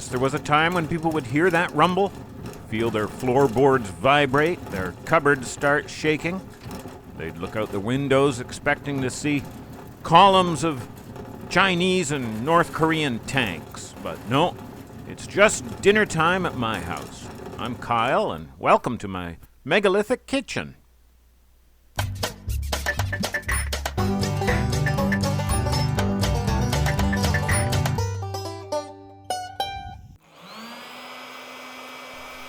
Yes, there was a time when people would hear that rumble, feel their floorboards vibrate, their cupboards start shaking. They'd look out the windows expecting to see columns of Chinese and North Korean tanks. But no, it's just dinner time at my house. I'm Kyle, and welcome to my megalithic kitchen.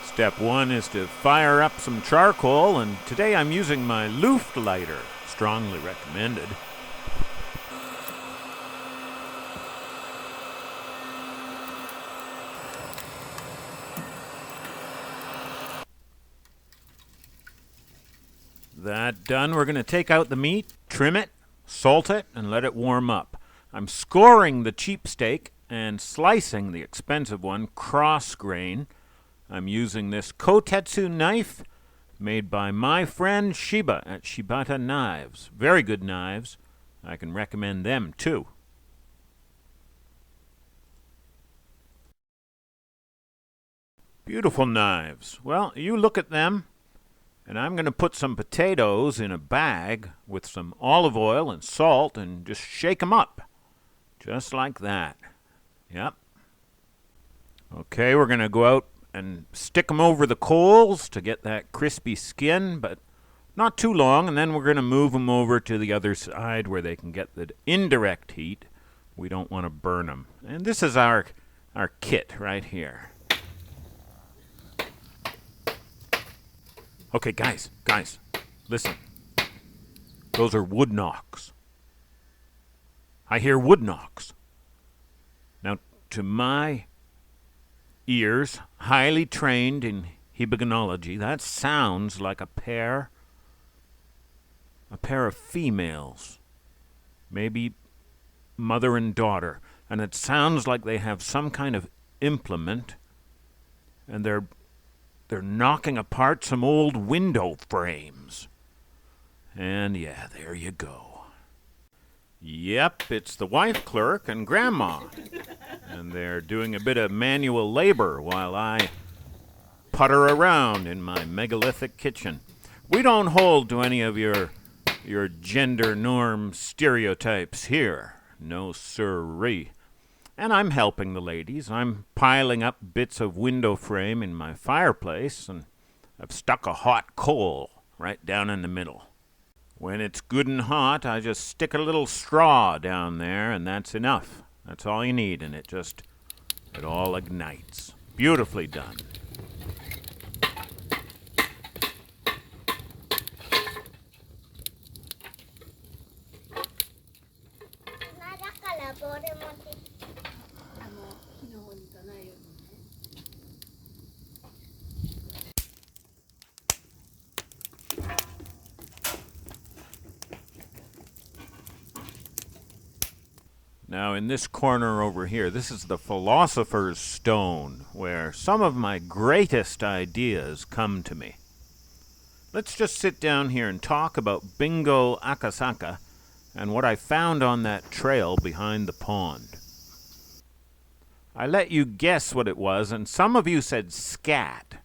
Step one is to fire up some charcoal, and today I'm using my Luft lighter, strongly recommended. That done, we're going to take out the meat, trim it, salt it, and let it warm up. I'm scoring the cheap steak and slicing the expensive one cross-grain. I'm using this kotetsu knife made by my friend Shiba at Shibata Knives. Very good knives. I can recommend them too. Beautiful knives. Well, you look at them, and I'm going to put some potatoes in a bag with some olive oil and salt and just shake them up. Just like that. Yep. Okay, we're going to go out and stick them over the coals to get that crispy skin, but not too long, and then we're going to move them over to the other side where they can get the indirect heat. We don't want to burn them. And this is our kit right here. Okay, guys, listen. Those are wood knocks. I hear wood knocks. Now, to my ears, highly trained in hibagonology, that sounds like a pair of females, maybe mother and daughter, and it sounds like they have some kind of implement, and they're knocking apart some old window frames. And yeah, there you go. Yep, it's the wife clerk and Grandma. And they're doing a bit of manual labor while I putter around in my megalithic kitchen. We don't hold to any of your gender norm stereotypes here. No sirree. And I'm helping the ladies. I'm piling up bits of window frame in my fireplace, and I've stuck a hot coal right down in the middle. When it's good and hot, I just stick a little straw down there, and that's enough. That's all you need, and it all ignites. Beautifully done. Now, in this corner over here, this is the Philosophers Stone, where some of my greatest ideas come to me. Let's just sit down here and talk about Bingo Akasaka and what I found on that trail behind the pond. I let you guess what it was, and some of you said scat.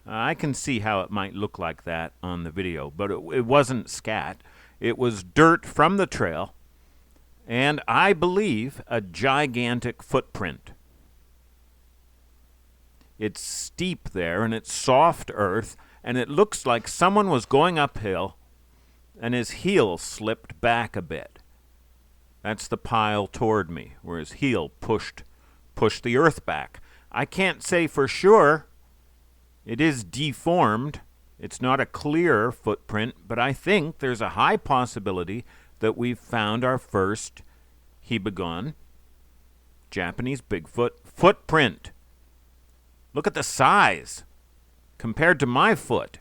I can see how it might look like that on the video, but it wasn't scat. It was dirt from the trail, and I believe a gigantic footprint. It's steep there, and it's soft earth, and it looks like someone was going uphill, and his heel slipped back a bit. That's the pile toward me, where his heel pushed the earth back. I can't say for sure. It is deformed. It's not a clear footprint, but I think there's a high possibility that we've found our first hibagon, Japanese Bigfoot, footprint. Look at the size compared to my foot.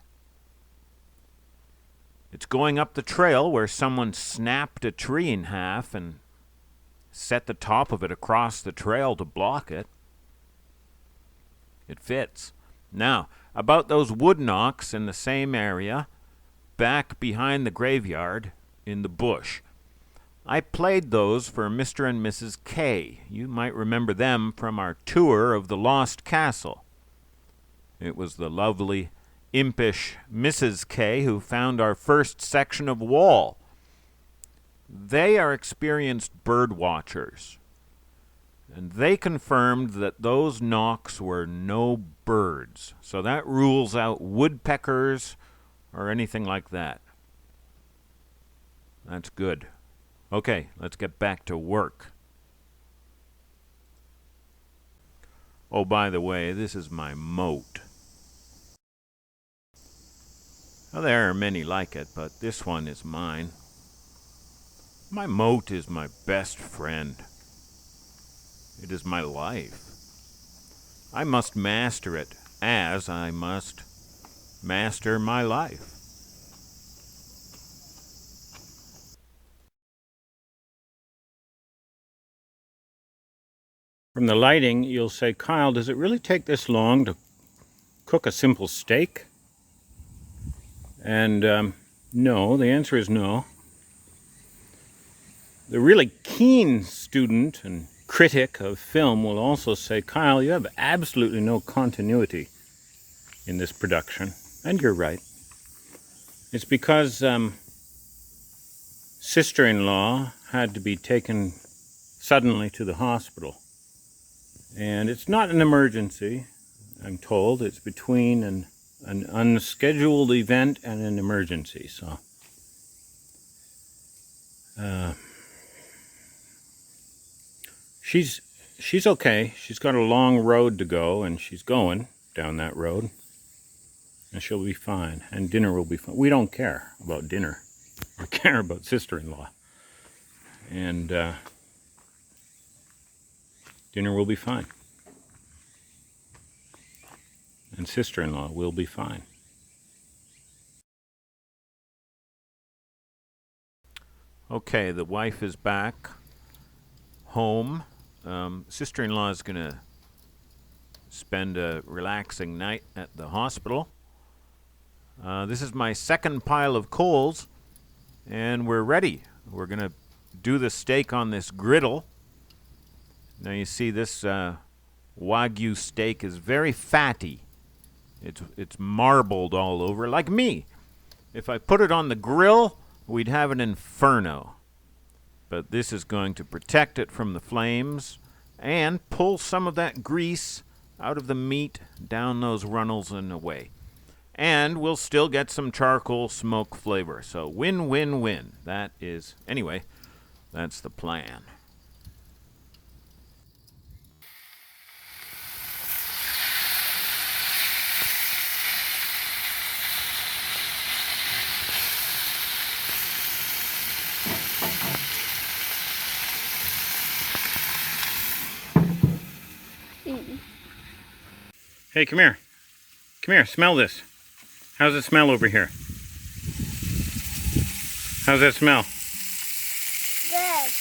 It's going up the trail where someone snapped a tree in half and set the top of it across the trail to block it. It fits. Now, about those wood knocks in the same area, back behind the graveyard in the bush. I played those for Mr. and Mrs. K. You might remember them from our tour of the Lost Castle. It was the lovely, impish Mrs. K who found our first section of wall. They are experienced bird watchers, and they confirmed that those knocks were no birds. So that rules out woodpeckers or anything like that. That's good. Okay, let's get back to work. Oh, by the way, this is my moat. Now, there are many like it, but this one is mine. My moat is my best friend. It is my life. I must master it as I must master my life. From the lighting, you'll say, Kyle, does it really take this long to cook a simple steak? And no, the answer is no. The really keen student and critic of film will also say, Kyle, you have absolutely no continuity in this production. And you're right. It's because sister-in-law had to be taken suddenly to the hospital. And it's not an emergency, I'm told. It's between an unscheduled event and an emergency. So, she's okay. She's got a long road to go, and she's going down that road. And she'll be fine. And dinner will be fine. We don't care about dinner. We care about sister-in-law. And dinner will be fine. And sister-in-law will be fine. Okay, the wife is back home. Sister-in-law is going to spend a relaxing night at the hospital. This is my second pile of coals, and we're ready. We're going to do the steak on this griddle. Now you see this Wagyu steak is very fatty. It's marbled all over, like me. If I put it on the grill, we'd have an inferno. But this is going to protect it from the flames and pull some of that grease out of the meat down those runnels and away. And we'll still get some charcoal smoke flavor. So win, win, win. That is, anyway, that's the plan. Hey, come here. Come here, smell this. How's it smell over here? How's that smell? Good.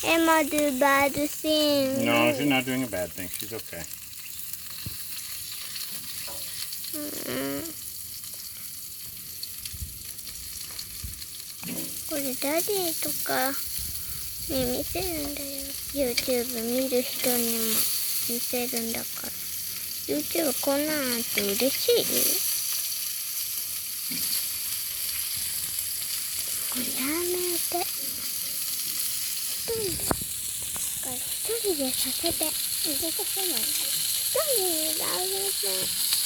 Emma do bad things. No, she's not doing a bad thing. She's okay.これダディとかに見せるんだよ。YouTube 見る人にも見せるんだから。YouTube こんなんあって嬉しい？これやめて。一人でさせて。動かせない。一人でさせて。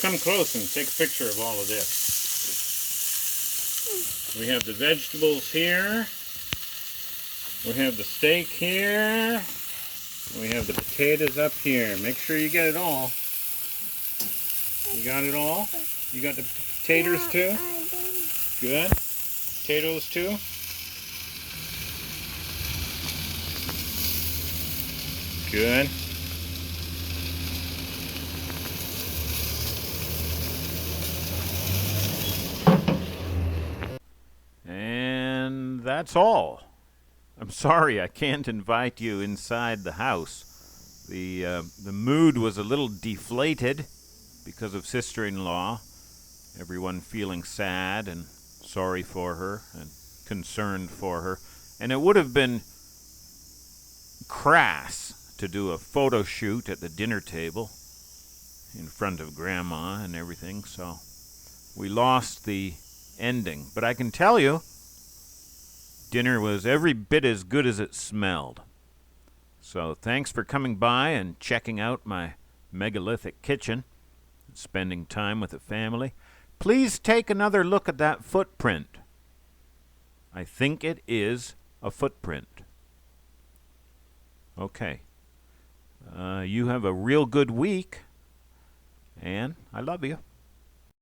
come close and take a picture of all of this. We have the vegetables here. We have the steak here. We have the potatoes up here. Make sure you get it all. You got it all? You got the potatoes too? Good. Potatoes too? Good. And that's all. I'm sorry I can't invite you inside the house. The mood was a little deflated because of sister-in-law. Everyone feeling sad and sorry for her and concerned for her. And it would have been crass to do a photo shoot at the dinner table in front of Grandma and everything, so we lost the ending. But I can tell you, dinner was every bit as good as it smelled. So thanks for coming by and checking out my megalithic kitchen and spending time with the family. Please take another look at that footprint. I think it is a footprint. Okay. You have a real good week, and I love you.